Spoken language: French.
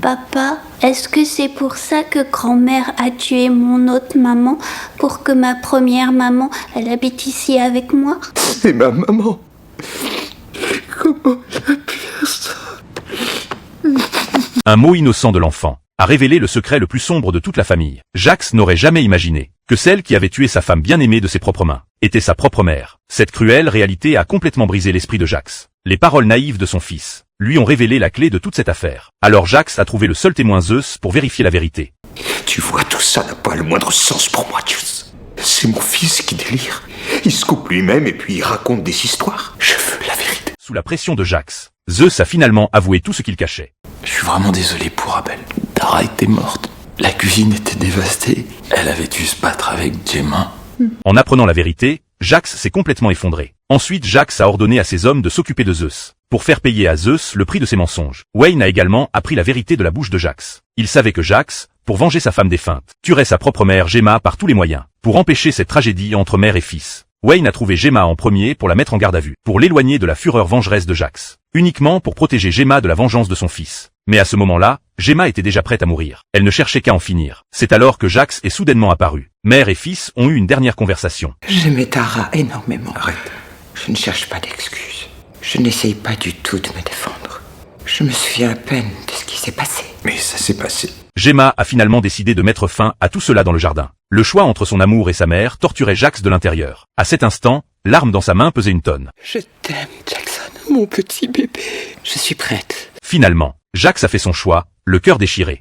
Papa, est-ce que c'est pour ça que grand-mère a tué mon autre maman pour que ma première maman, elle habite ici avec moi? C'est ma maman. Comment j'ai pu faire ça? Un mot innocent de l'enfant a révélé le secret le plus sombre de toute la famille. Jacques n'aurait jamais imaginé que celle qui avait tué sa femme bien-aimée de ses propres mains était sa propre mère. Cette cruelle réalité a complètement brisé l'esprit de Jacques. Les paroles naïves de son fils lui ont révélé la clé de toute cette affaire. Alors Jacques a trouvé le seul témoin Zeus pour vérifier la vérité. Tu vois, tout ça n'a pas le moindre sens pour moi, Zeus. C'est mon fils qui délire. Il se coupe lui-même et puis il raconte des histoires. Je veux la vérité. Sous la pression de Jacques, Zeus a finalement avoué tout ce qu'il cachait. Je suis vraiment désolé pour Abel. Tara était morte. La cuisine était dévastée. Elle avait dû se battre avec Gemma. En apprenant la vérité, Jacques s'est complètement effondré. Ensuite, Jacques a ordonné à ses hommes de s'occuper de Zeus, pour faire payer à Zeus le prix de ses mensonges. Wayne a également appris la vérité de la bouche de Jacques. Il savait que Jacques, pour venger sa femme défunte, tuerait sa propre mère Gemma par tous les moyens. Pour empêcher cette tragédie entre mère et fils, Wayne a trouvé Gemma en premier pour la mettre en garde à vue, pour l'éloigner de la fureur vengeresse de Jacques, uniquement pour protéger Gemma de la vengeance de son fils. Mais à ce moment-là, Gemma était déjà prête à mourir. Elle ne cherchait qu'à en finir. C'est alors que Jacques est soudainement apparu. Mère et fils ont eu une dernière conversation. J'aimais Tara énormément. Arrête. Je ne cherche pas d'excuses. Je n'essaye pas du tout de me défendre. Je me souviens à peine de ce qui s'est passé. Mais ça s'est passé. Gemma a finalement décidé de mettre fin à tout cela dans le jardin. Le choix entre son amour et sa mère torturait Jacques de l'intérieur. À cet instant, l'arme dans sa main pesait une tonne. Je t'aime, Jackson, mon petit bébé. Je suis prête. Finalement, Jacques a fait son choix, le cœur déchiré.